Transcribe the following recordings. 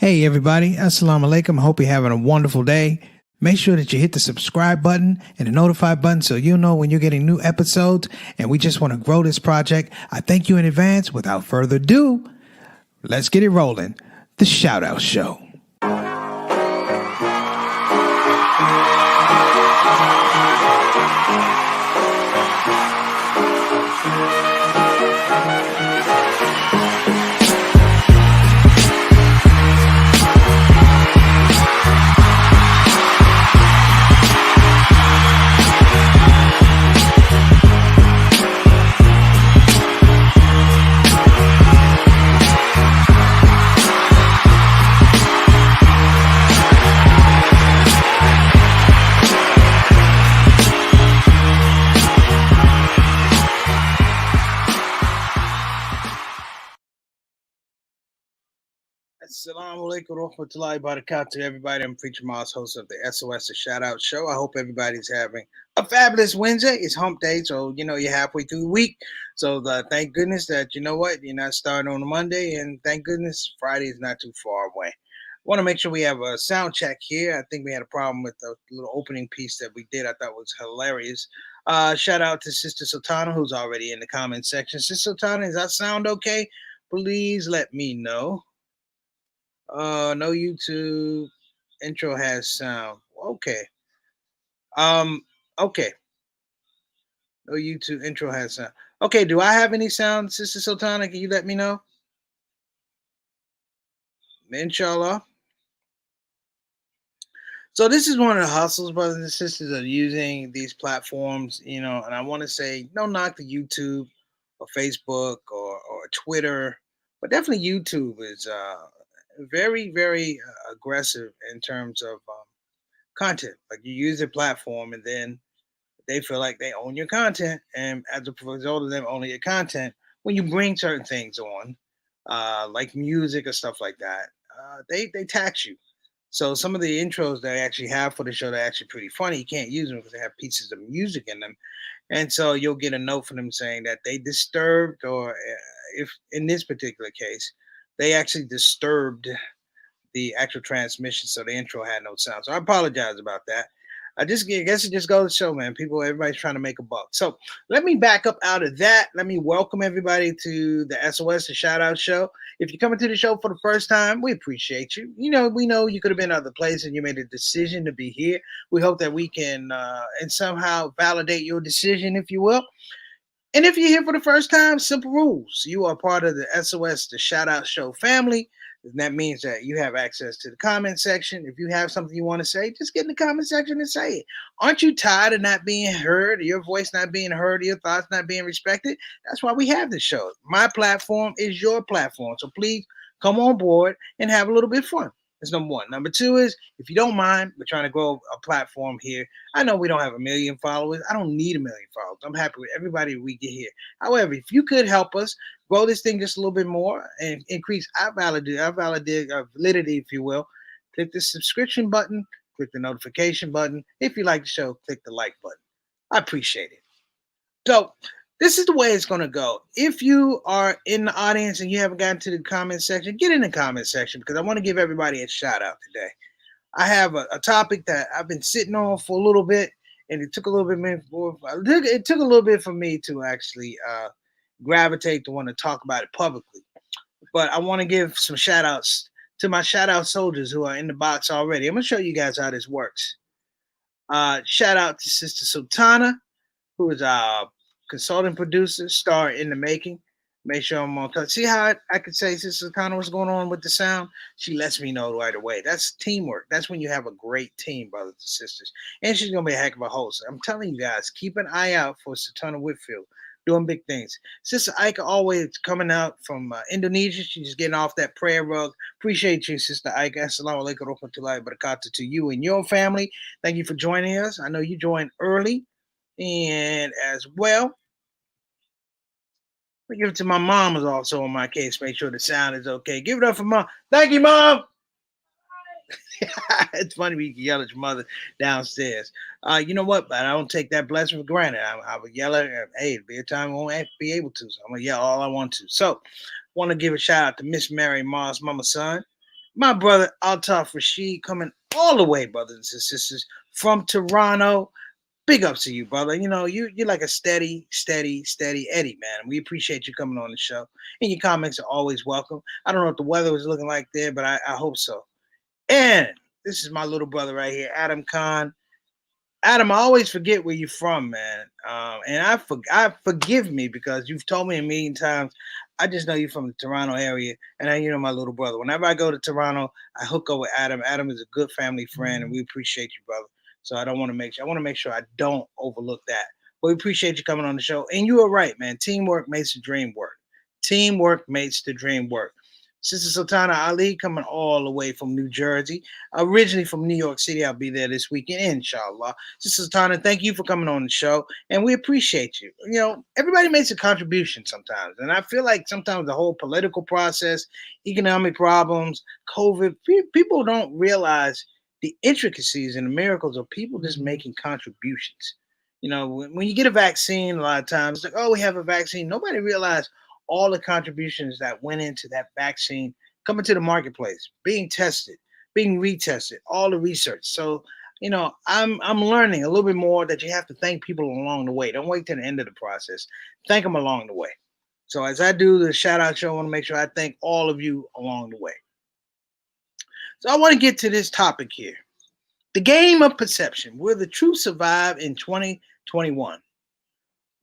Hey everybody, Assalamu alaikum. I hope you're having a wonderful day. Make sure that you hit the subscribe button and the notify button so you'll know when you're getting new episodes. And we just want to grow this project. I thank you in advance. Without further ado, let's get it rolling. The Shout Out Show. Assalamu alaikum warahmatullahi wabarakatuh, everybody. I'm Preacher Moss, host of the S.O.S. A Shout Out Show. I hope everybody's having a fabulous Wednesday. It's hump day, so you're halfway through the week. So thank goodness that you're not starting on a Monday, and thank goodness Friday is not too far away. I want to make sure we have a sound check here. I think we had a problem with the little opening piece that we did. I thought was hilarious. Shout out to Sister Sultana, who's already in the comment section. Sister Sultana, does that sound okay? Please let me know. No YouTube intro has sound. Okay. Um, okay. No YouTube intro has sound. Okay, do I have any sound, Sister Sultana? Can you let me know? Inshallah. So this is one of the hustles, brothers and sisters, of using these platforms, and I want to say no knock to YouTube or Facebook or Twitter, but definitely YouTube is very, very aggressive in terms of content. Like you use a platform and then they feel like they own your content, and as a result of them owning your content, when you bring certain things on, like music or stuff like that, they tax you. So some of the intros that I actually have for the show, they're actually pretty funny. You can't use them because they have pieces of music in them, and so you'll get a note from them saying that they disturbed, or if in this particular case, they actually disturbed the actual transmission, so the intro had no sound. So I apologize about that. I guess it just goes to show, man. Everybody's trying to make a buck. So let me back up out of that. Let me welcome everybody to the SOS, the Shout Out Show. If you're coming to the show for the first time, we appreciate you. We know you could have been other places and you made a decision to be here. We hope that we can and somehow validate your decision, if you will. And if you're here for the first time, simple rules. You are part of the SOS, the Shout Out Show family. And that means that you have access to the comment section. If you have something you want to say, just get in the comment section and say it. Aren't you tired of not being heard, your voice not being heard, your thoughts not being respected? That's why we have this show. My platform is your platform. So please come on board and have a little bit of fun. That's number one. Number two is, if you don't mind, we're trying to grow a platform here. I know we don't have 1 million followers. I don't need 1 million followers. I'm happy with everybody we get here. However, if you could help us grow this thing just a little bit more and increase our validity, if you will, click the subscription button, click the notification button. If you like the show, click the like button. I appreciate it. So this is the way it's going to go. If you are in the audience and you haven't gotten to the comment section, get in the comment section because I want to give everybody a shout out today. I have a topic that I've been sitting on for a little bit, and it took a little bit for me to actually gravitate to want to talk about it publicly. But I want to give some shout outs to my shout out soldiers who are in the box already. I'm going to show you guys how this works. Shout out to Sister Sultana, who is our consultant producer, star in the making. Make sure I'm on touch. See how I could say, Sister Sultana, what's going on with the sound? She lets me know right away. That's teamwork. That's when you have a great team, brothers and sisters. And she's going to be a heck of a host. I'm telling you guys, keep an eye out for Sultana Whitfield doing big things. Sister Ika always coming out from Indonesia. She's getting off that prayer rug. Appreciate you, Sister Ika. Assalamu alaikum warahmatullahi wabarakatuh to you and your family. Thank you for joining us. I know you joined early. And as well, I give it to my mom is also on my case. Make sure the sound is okay. Give it up for mom. Thank you, mom. It's funny when you can yell at your mother downstairs. You know what? But I don't take that blessing for granted. I would yell at her. Hey, it'll be a time I won't be able to. So I'm gonna yell all I want to. So, want to give a shout out to Miss Mary Moss, Mama Son. My brother Altaf Rashid coming all the way, brothers and sisters, from Toronto. Big ups to you, brother. You know, you're like a steady Eddie, man. We appreciate you coming on the show. And your comments are always welcome. I don't know what the weather was looking like there, but I hope so. And this is my little brother right here, Adam Khan. Adam, I always forget where you're from, man. And I forgive me because you've told me a million times. I just know you're from the Toronto area, and you know my little brother. Whenever I go to Toronto, I hook up with Adam. Adam is a good family friend, and we appreciate you, brother. So I don't want to make sure I want to make sure I don't overlook that. But we appreciate you coming on the show. And you are right, man. Teamwork makes the dream work. Teamwork makes the dream work. Sister Sultana Ali coming all the way from New Jersey, originally from New York City. I'll be there this weekend, inshallah. Sister Tana, thank you for coming on the show, and we appreciate you. You know, everybody makes a contribution sometimes, and I feel like sometimes the whole political process, economic problems, COVID, people don't realize the intricacies and the miracles of people just making contributions. You know, when you get a vaccine, a lot of times it's like, oh, we have a vaccine. Nobody realized all the contributions that went into that vaccine coming to the marketplace, being tested, being retested, all the research. So I'm learning a little bit more that you have to thank people along the way. Don't wait till the end of the process. Thank them along the way. So as I do the shout out show, I want to make sure I thank all of you along the way. So I want to get to this topic here. The game of perception. Will the truth survive in 2021?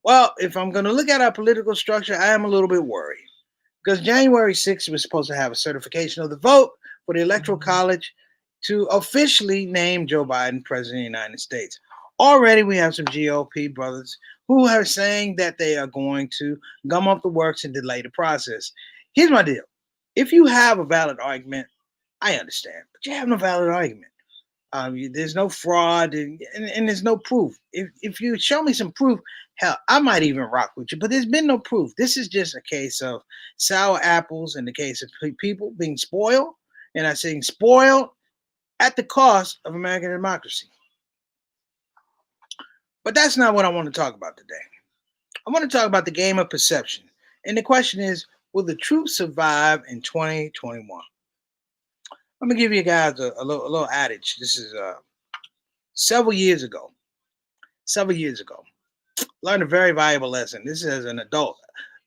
Well, if I'm going to look at our political structure, I am a little bit worried because January 6th was supposed to have a certification of the vote for the Electoral College to officially name Joe Biden president of the United States. Already, we have some GOP brothers who are saying that they are going to gum up the works and delay the process. Here's my deal: if you have a valid argument, I understand, but you have no valid argument. There's no fraud and there's no proof. If you show me some proof, hell, I might even rock with you. But there's been no proof. This is just a case of sour apples in the case of people being spoiled, and I'm saying spoiled at the cost of American democracy. But that's not what I want to talk about today. I want to talk about the game of perception. And the question is, will the truth survive in 2021? I'm gonna give you guys a little adage. This is several years ago. Several years ago, learned a very valuable lesson. This is as an adult.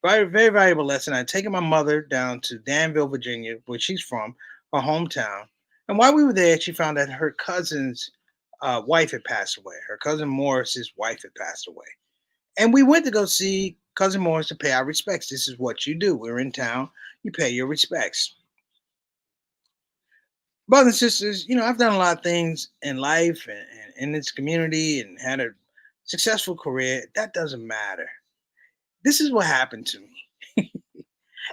Very valuable lesson. I'd taken my mother down to Danville, Virginia, where she's from, her hometown. And while we were there, she found that her cousin's wife had passed away. Her cousin Morris's wife had passed away. And we went to go see cousin Morris to pay our respects. This is what you do. We're in town. You pay your respects. Brothers and sisters, I've done a lot of things in life and in this community and had a successful career. That doesn't matter. This is what happened to me.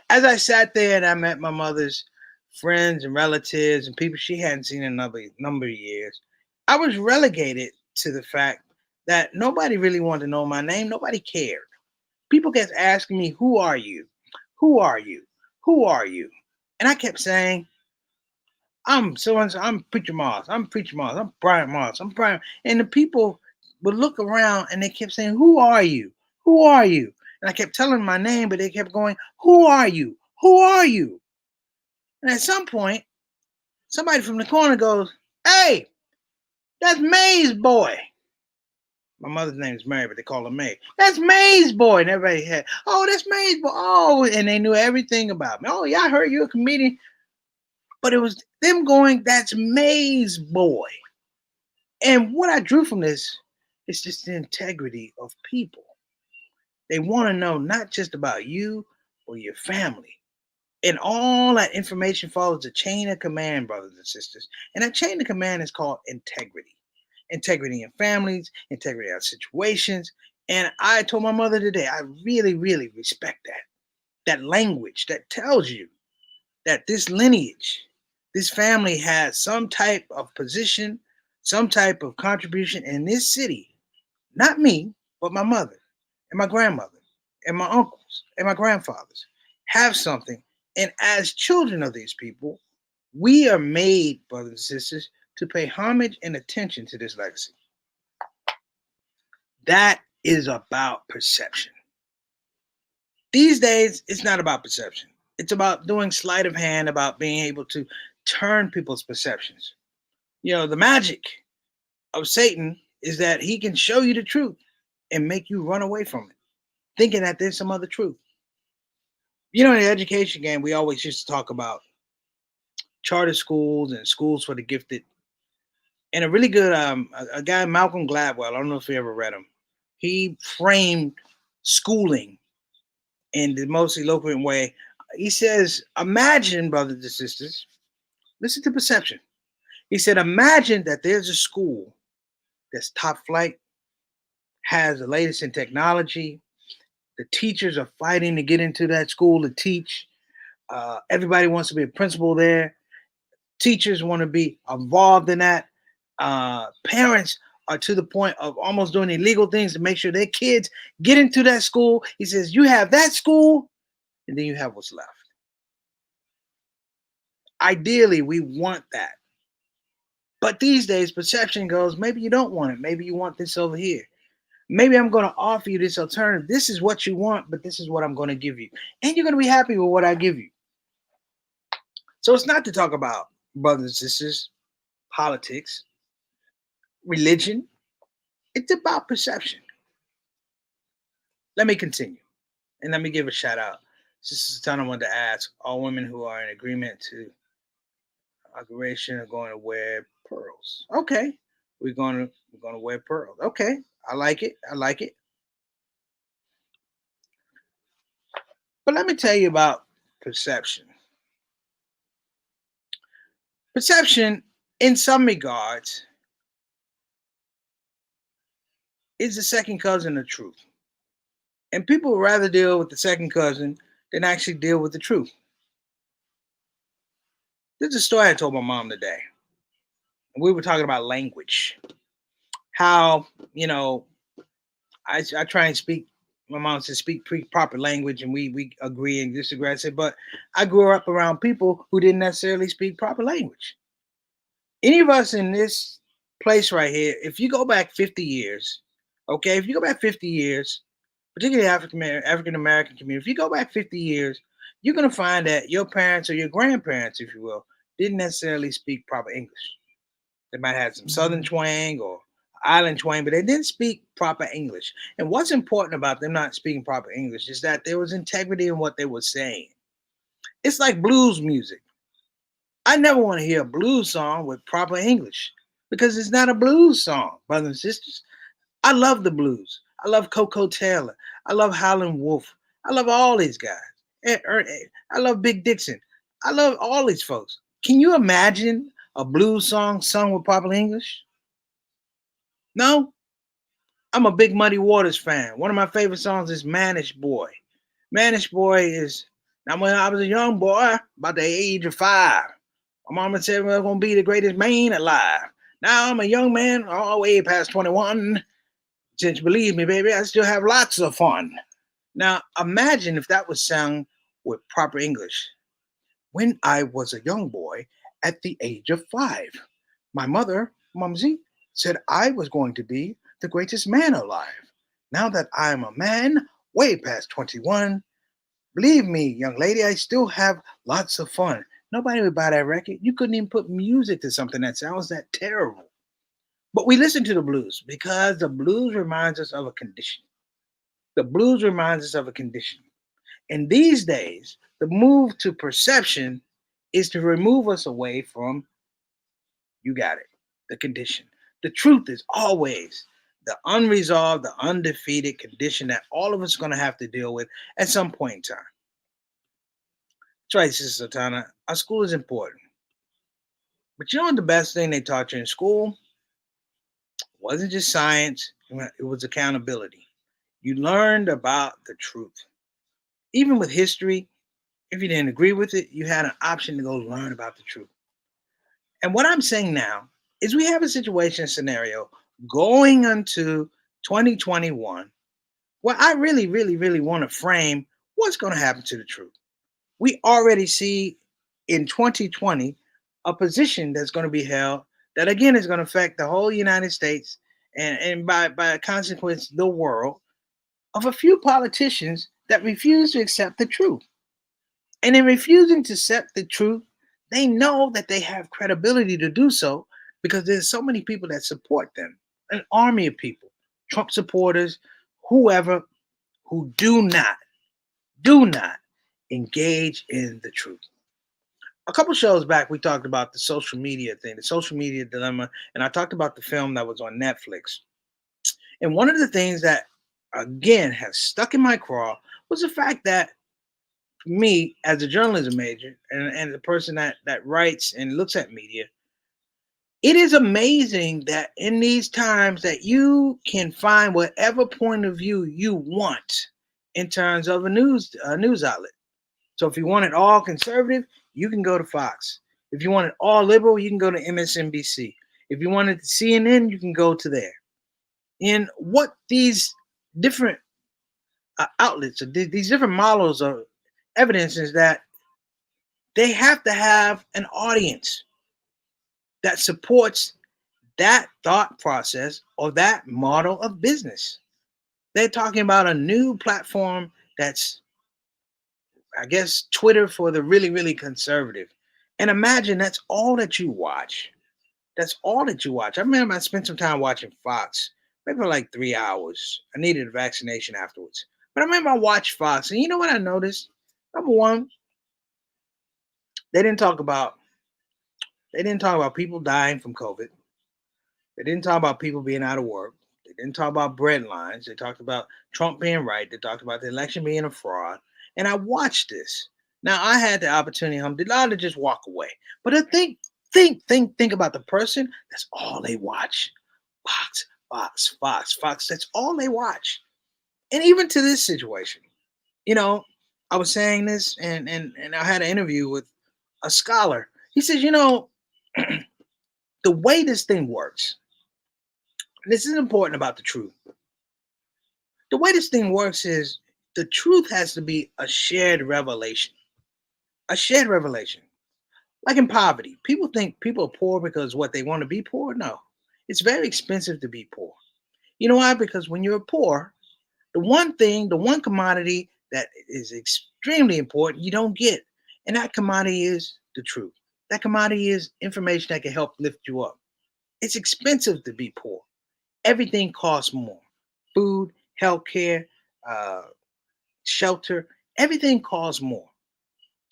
As I sat there and I met my mother's friends and relatives and people she hadn't seen in another number of years, I was relegated to the fact that nobody really wanted to know my name. Nobody cared. People kept asking me, "Who are you? Who are you? Who are you?" And I kept saying, "I'm so and so. I'm Preacher Mars. I'm Preacher Mars. I'm Brian Mars. I'm Brian." And the people would look around and they kept saying, "Who are you? Who are you?" And I kept telling them my name, but they kept going, "Who are you? Who are you?" And at some point, somebody from the corner goes, "Hey, that's May's boy." My mother's name is Mary, but they call her May. That's May's boy. And everybody had, "Oh, that's May's boy." Oh, and they knew everything about me. "Oh, yeah, I heard you're a comedian." But it was them going, "That's May's boy." And what I drew from this is just the integrity of people. They want to know not just about you or your family. And all that information follows a chain of command, brothers and sisters. And that chain of command is called integrity. Integrity in families, integrity in situations. And I told my mother today, I really respect that. That language that tells you that this lineage, this family has some type of position, some type of contribution in this city. Not me, but my mother and my grandmother and my uncles and my grandfathers have something. And as children of these people, we are made, brothers and sisters, to pay homage and attention to this legacy. That is about perception. These days, it's not about perception. It's about doing sleight of hand, about being able to turn people's perceptions. The magic of Satan is that he can show you the truth and make you run away from it, thinking that there's some other truth. In the education game, we always used to talk about charter schools and schools for the gifted. And a really good a guy, Malcolm Gladwell, I don't know if you ever read him. He framed schooling in the most eloquent way. He says, imagine, brothers and sisters, listen to perception. He said, imagine that there's a school that's top flight, has the latest in technology. The teachers are fighting to get into that school to teach. Everybody wants to be a principal there. Teachers want to be involved in that. Parents are to the point of almost doing illegal things to make sure their kids get into that school. He says, you have that school, and then you have what's left. Ideally, we want that. But these days, perception goes, maybe you don't want it. Maybe you want this over here. Maybe I'm going to offer you this alternative. This is what you want, but this is what I'm going to give you. And you're going to be happy with what I give you. So it's not to talk about brothers and sisters, politics, religion. It's about perception. Let me continue. And let me give a shout out. Sister Satana wanted to ask all women who are in agreement to inauguration are going to wear pearls. Okay. We're gonna wear pearls. Okay. I like it. I like it. But let me tell you about perception. Perception, in some regards, is the second cousin of truth. And people would rather deal with the second cousin than actually deal with the truth. This is a story I told my mom today. We were talking about language. How, I try and speak, my mom said speak proper language, and we agree and disagree. I said, but I grew up around people who didn't necessarily speak proper language. Any of us in this place right here, if you go back 50 years, okay, if you go back 50 years, particularly African American community, if you go back 50 years, you're going to find that your parents or your grandparents, if you will, didn't necessarily speak proper English. They might have some Southern twang or island twang, but they didn't speak proper English. And what's important about them not speaking proper English is that there was integrity in what they were saying. It's like blues music. I never want to hear a blues song with proper English because it's not a blues song, brothers and sisters. I love the blues. I love Coco Taylor. I love Howlin' Wolf. I love all these guys. I love Big Dixon. I love all these folks. Can you imagine a blues song sung with proper English? No? I'm a big Muddy Waters fan. One of my favorite songs is Manish Boy. Manish Boy is, now when I was a young boy, about the age of 5, my mama said we are going to be the greatest man alive. Now I'm a young man, all the way past 21. Since believe me, baby, I still have lots of fun. Now imagine if that was sung with proper English. When I was a young boy at the age of 5, my mother, Mumsy, said I was going to be the greatest man alive. Now that I'm a man, way past 21, believe me, young lady, I still have lots of fun. Nobody would buy that record. You couldn't even put music to something that sounds that terrible. But we listen to the blues because the blues reminds us of a condition. The blues reminds us of a condition. And these days, the move to perception is to remove us away from, you got it, the condition. The truth is always the unresolved, the undefeated condition that all of us are going to have to deal with at some point in time. That's right, Sister Sultana. Our school is important. But you know what the best thing they taught you in school? It wasn't just science, it was accountability. You learned about the truth. Even with history, if you didn't agree with it, you had an option to go learn about the truth. And what I'm saying now is we have a situation scenario going into 2021 where I really, really, really want to frame what's going to happen to the truth. We already see in 2020 a position that's going to be held that again is going to affect the whole United States and by consequence the world of a few politicians that refuse to accept the truth. And in refusing to accept the truth, They know that they have credibility to do so because there's so many people that support them. An army of people, Trump supporters, whoever, who do not engage in the truth. A couple shows back, we talked about the social media thing, the social media dilemma, and I talked about the film that was on Netflix. And one of the things that, again, has stuck in my craw was the fact that me, as a journalism major and the person that writes and looks at media, it is amazing that in these times that you can find whatever point of view you want in terms of a news outlet. So if you want it all conservative, you can go to Fox. If you want it all liberal, you can go to MSNBC. If you want it to CNN, you can go to there. And what these different outlets, or these different models of evidence is that they have to have an audience that supports that thought process or that model of business. They're talking about a new platform that's, I guess, Twitter for the really, really conservative. And imagine that's all that you watch. That's all that you watch. I remember I spent some time watching Fox, maybe for like 3 hours. I needed a vaccination afterwards. But I remember I watched Fox, and you know what I noticed? Number one, they didn't talk about they didn't talk about people dying from COVID. They didn't talk about people being out of work. They didn't talk about bread lines. They talked about Trump being right. They talked about the election being a fraud. And I watched this. Now I had the opportunity, alhamdulillah, to just walk away. But I think about the person. That's all they watch. Fox, Fox, Fox, Fox. That's all they watch. And even to this situation, you know, I was saying this, and I had an interview with a scholar. He says, the way this thing works. This is important about the truth. The way this thing works is the truth has to be a shared revelation. A shared revelation. Like in poverty, people think people are poor because what they want to be poor. No, it's very expensive to be poor. You know why? Because when you're poor, the one thing, the one commodity that is extremely important, you don't get. And that commodity is the truth. That commodity is information that can help lift you up. It's expensive to be poor. Everything costs more. Food, healthcare, uh, shelter, everything costs more.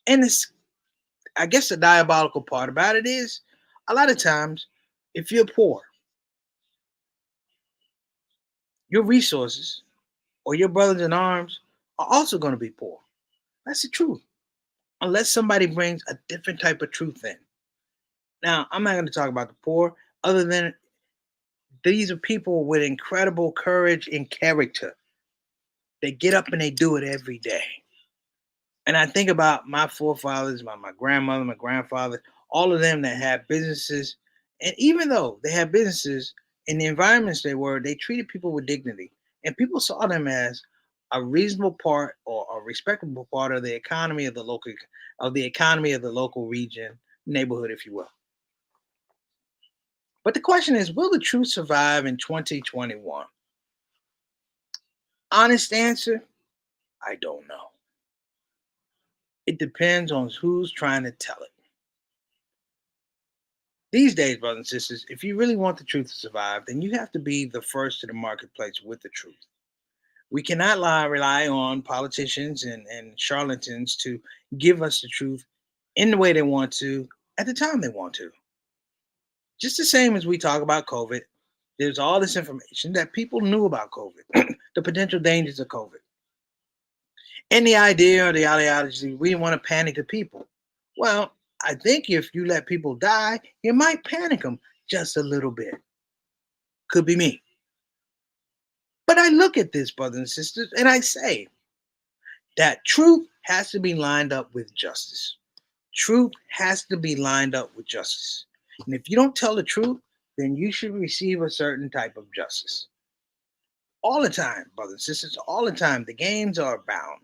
And it's, I guess, the diabolical part about it is a lot of times, if you're poor, your resources or your brothers in arms are also going to be poor. That's the truth. Unless somebody brings a different type of truth in. Now, I'm not going to talk about the poor, other than these are people with incredible courage and character. They get up and they do it every day. And I think about my forefathers, my grandmother, my grandfather, all of them that had businesses. And even though they had businesses in the environments they were, they treated people with dignity. And people saw them as a reasonable part or a respectable part of the economy of the local region, neighborhood, if you will. But the question is, will the truth survive in 2021? Honest answer, I don't know. It depends on who's trying to tell it. These days, brothers and sisters, if you really want the truth to survive, then you have to be the first to the marketplace with the truth. We cannot rely on politicians and charlatans to give us the truth in the way they want to at the time they want to. Just the same as we talk about COVID, there's all this information that people knew about COVID, the potential dangers of COVID. And the idea or the ideology, we didn't want to panic the people. Well, I think if you let people die, you might panic them just a little bit. Could be me. But I look at this, brothers and sisters, and I say that truth has to be lined up with justice. Truth has to be lined up with justice. And if you don't tell the truth, then you should receive a certain type of justice. All the time, brothers and sisters, all the time. The games are bound.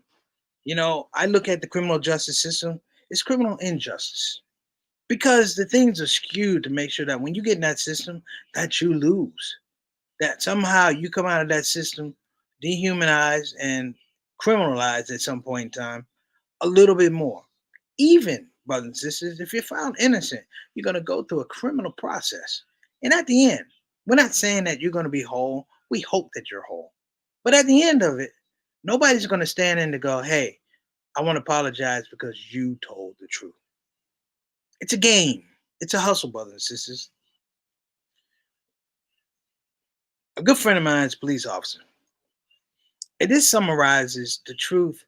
I look at the criminal justice system, it's criminal injustice. Because the things are skewed to make sure that when you get in that system, that you lose. That somehow you come out of that system dehumanized and criminalized at some point in time a little bit more. Even brothers and sisters, if you're found innocent, you're going to go through a criminal process. And at the end, we're not saying that you're going to be whole. We hope that you're whole. But at the end of it, nobody's going to stand in to go, hey, I want to apologize because you told the truth. It's a game. It's a hustle, brothers and sisters. A good friend of mine is a police officer. And this summarizes the truth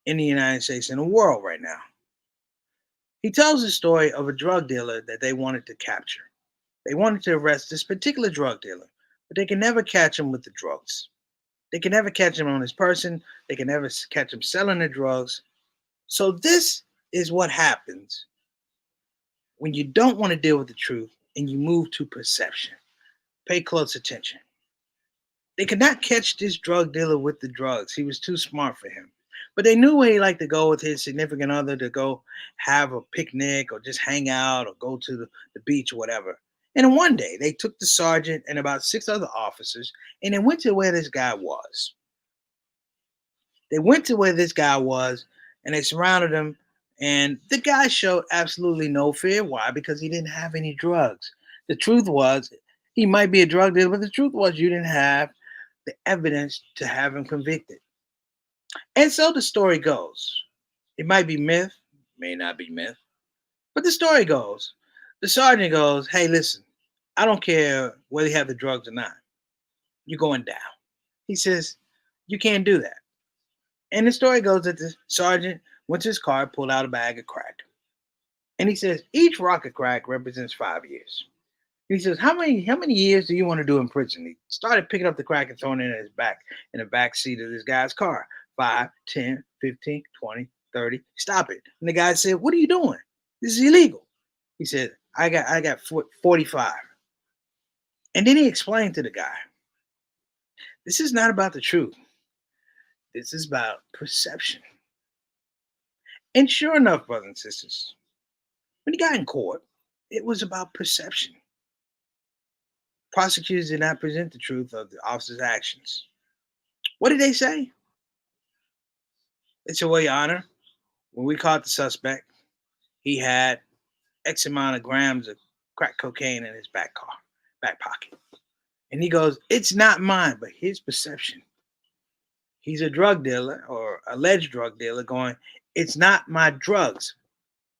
in the United States and the world right now. He tells the story of a drug dealer that they wanted to capture. They wanted to arrest this particular drug dealer, but they can never catch him with the drugs. They can never catch him on his person. They can never catch him selling the drugs. So, this is what happens when you don't want to deal with the truth and you move to perception. Pay close attention. They could not catch this drug dealer with the drugs. He was too smart for him. But they knew where he liked to go with his significant other to go have a picnic or just hang out or go to the beach or whatever. And then one day they took the sergeant and about six other officers and they went to where this guy was. They went to where this guy was and they surrounded him. And the guy showed absolutely no fear. Why? Because he didn't have any drugs. The truth was, he might be a drug dealer, but the truth was, you didn't have the evidence to have him convicted. And so the story goes. It might be myth, may not be myth, but the story goes. The sergeant goes, hey, listen, I don't care whether you have the drugs or not. You're going down. He says, you can't do that. And the story goes that the sergeant went to his car, pulled out a bag of crack. And he says, each rock of crack represents 5 years. He says, how many years do you want to do in prison? He started picking up the crack and throwing it in the back seat of this guy's car. 5, 10, 15, 20, 30. Stop it. And the guy said, what are you doing? This is illegal. He said, I got 45. And then he explained to the guy, this is not about the truth. This is about perception. And sure enough, brothers and sisters, when he got in court, it was about perception. Prosecutors did not present the truth of the officer's actions. What did they say? They said, well, Your Honor, when we caught the suspect, he had X amount of grams of crack cocaine in his back pocket. And he goes, it's not mine, but his perception. He's a drug dealer or alleged drug dealer going, it's not my drugs.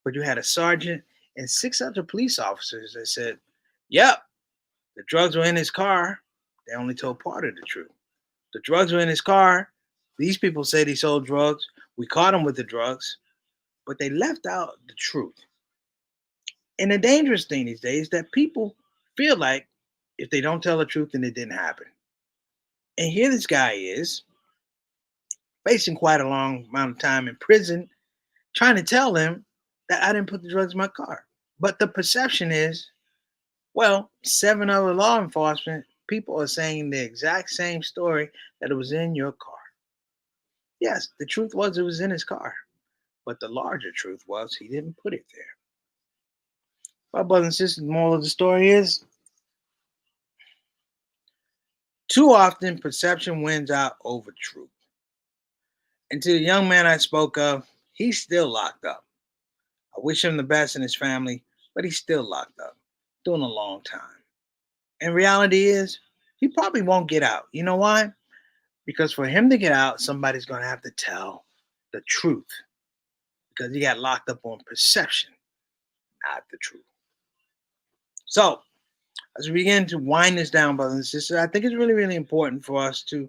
But you had a sergeant and six other police officers that said, yep, the drugs were in his car. They only told part of the truth. The drugs were in his car. These people said he sold drugs. We caught him with the drugs, but they left out the truth. And the dangerous thing these days is that people feel like if they don't tell the truth, then it didn't happen. And here this guy is facing quite a long amount of time in prison, trying to tell them that I didn't put the drugs in my car. But the perception is, well, seven other law enforcement people are saying the exact same story that it was in your car. Yes, the truth was it was in his car, but the larger truth was he didn't put it there. My brothers and sisters, the moral of the story is too often perception wins out over truth. And to the young man I spoke of, he's still locked up. I wish him the best in his family, but he's still locked up, doing a long time. And reality is, he probably won't get out. You know why? Because for him to get out, somebody's going to have to tell the truth because he got locked up on perception, not the truth. So, as we begin to wind this down, brothers and sisters, I think it's really, really important for us to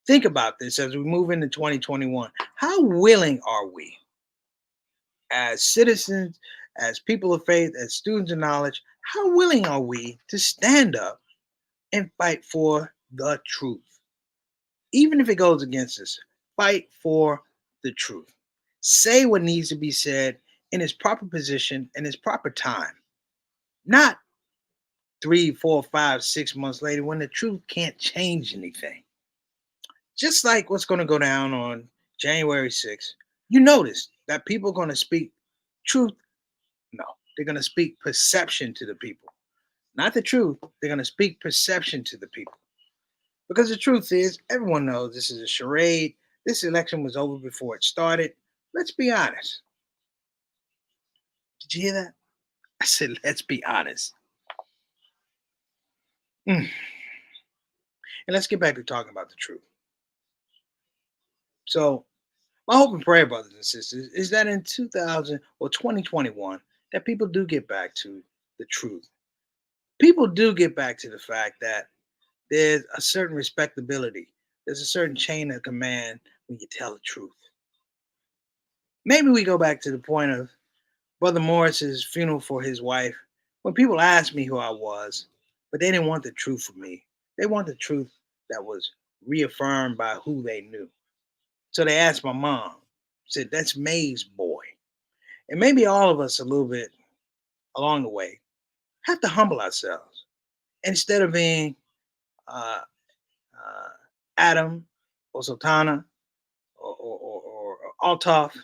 think about this as we move into 2021. How willing are we as citizens, as people of faith, as students of knowledge? How willing are we to stand up and fight for the truth? Even if it goes against us, fight for the truth. Say what needs to be said in its proper position in its proper time, not 3, 4, 5, 6 months later when the truth can't change anything. Just like what's going to go down on January 6th, you notice that people are going to speak truth. No, they're going to speak perception to the people, not the truth. They're going to speak perception to the people. Because the truth is, everyone knows this is a charade. This election was over before it started. Let's be honest. Did you hear that? I said, let's be honest. Mm. And let's get back to talking about the truth. So, my hope and prayer, brothers and sisters, is that in 2000 or 2021, that people do get back to the truth. People do get back to the fact that there's a certain respectability, there's a certain chain of command when you tell the truth. Maybe we go back to the point of Brother Morris's funeral for his wife, when people asked me who I was, but they didn't want the truth from me. They want the truth that was reaffirmed by who they knew. So they asked my mom, said, "That's May's boy." And maybe all of us a little bit along the way have to humble ourselves. Instead of being uh, uh, Adam or Sultana or Altaf,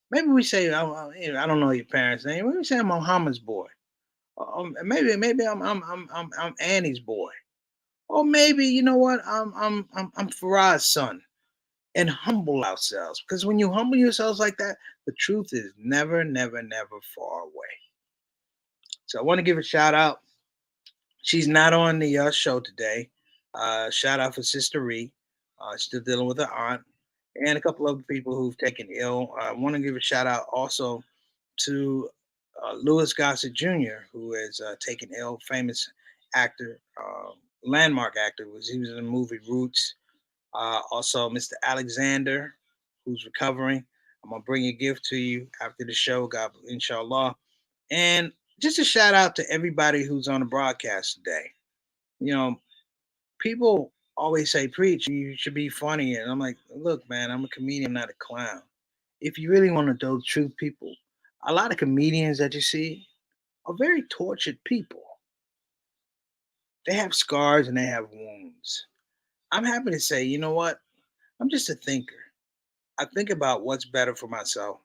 maybe we say, I don't know your parents' name. Maybe we say I'm Muhammad's boy. Maybe I'm Annie's boy. Or maybe you know what I'm Farad's son. And humble ourselves, because when you humble yourselves like that, the truth is never, never, never far away. So I want to give a shout out. She's not on the show today. Shout out for Sister Ree. Still dealing with her aunt and a couple other people who've taken ill. I want to give a shout out also to Louis Gossett Jr., who is taken ill, famous actor, landmark actor. He was in the movie Roots. Also, Mr. Alexander, who's recovering. I'm gonna bring a gift to you after the show, God, inshallah. And just a shout out to everybody who's on the broadcast today. You know, people always say, "Preach, you should be funny," and I'm like, "Look, man, I'm a comedian, not a clown." If you really want to know the truth, people, a lot of comedians that you see are very tortured people. They have scars and they have wounds. I'm happy to say, you know what? I'm just a thinker. I think about what's better for myself.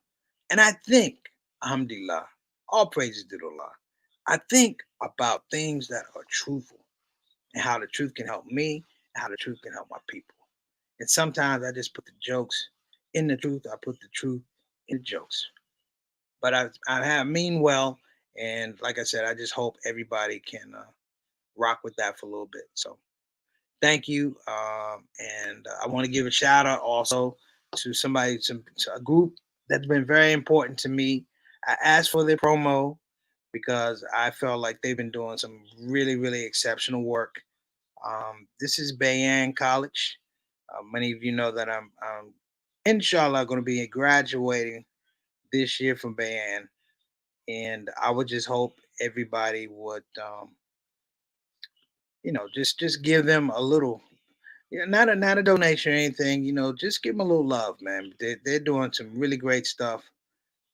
And I think, alhamdulillah, all praises to Allah. I think about things that are truthful and how the truth can help me and how the truth can help my people. And sometimes I just put the jokes in the truth. I put the truth in the jokes. But I have mean well. And like I said, I just hope everybody can rock with that for a little bit. So thank you. And I want to give a shout out also to somebody, to a group that's been very important to me. I asked for their promo because I felt like they've been doing some really, really exceptional work. This is Bayan College. Many of you know that I'm inshallah going to be graduating this year from Bayan. And I would just hope everybody would, just give them a little. Yeah, not a donation or anything. Just give them a little love, man. They're doing some really great stuff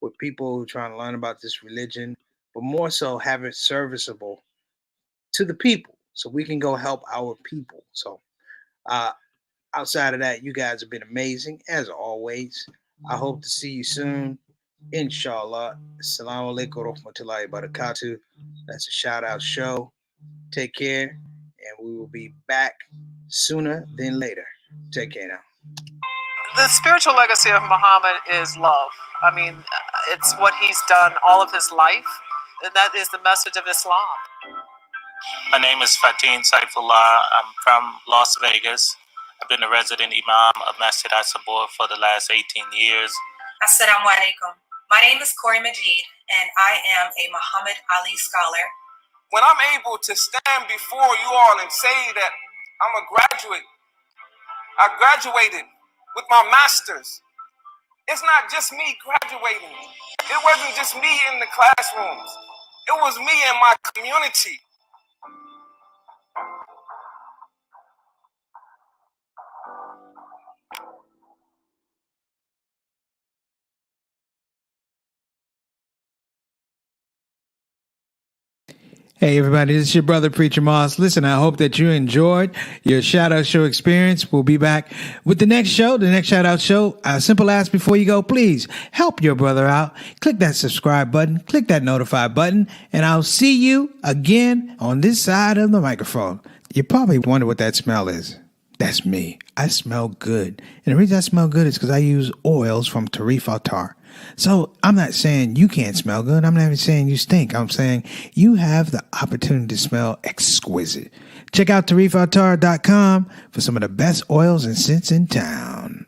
with people who are trying to learn about this religion, but more so have it serviceable to the people, so we can go help our people. So, uh, outside of that, you guys have been amazing as always. I hope to see you soon, inshallah. Assalamu alaikum warahmatullahi wabarakatuh. That's a shout out show. Take care, and we will be back sooner than later. Take care now. The spiritual legacy of Muhammad is love. I mean, it's what he's done all of his life, and that is the message of Islam. My name is Fatin Saifullah. I'm from Las Vegas. I've been a resident imam of Masjid Asabur for the last 18 years. Assalamu alaikum. My name is Corey Majid, and I am a Muhammad Ali scholar. When I'm able to stand before you all and say that I'm a graduate, I graduated with my master's. It's not just me graduating. It wasn't just me in the classrooms. It was me and my community. Hey everybody, this is your brother Preacher Moss. Listen, I hope that you enjoyed your shout out show experience. We'll be back with the next show, the next shout out show. A simple ask before you go, please help your brother out. Click that subscribe button, click that notify button, and I'll see you again on this side of the microphone. You probably wonder what that smell is. That's me. I smell good. And the reason I smell good is because I use oils from Tarif Altar. So I'm not saying you can't smell good. I'm not even saying you stink. I'm saying you have the opportunity to smell exquisite. Check out TarifAutar.com for some of the best oils and scents in town.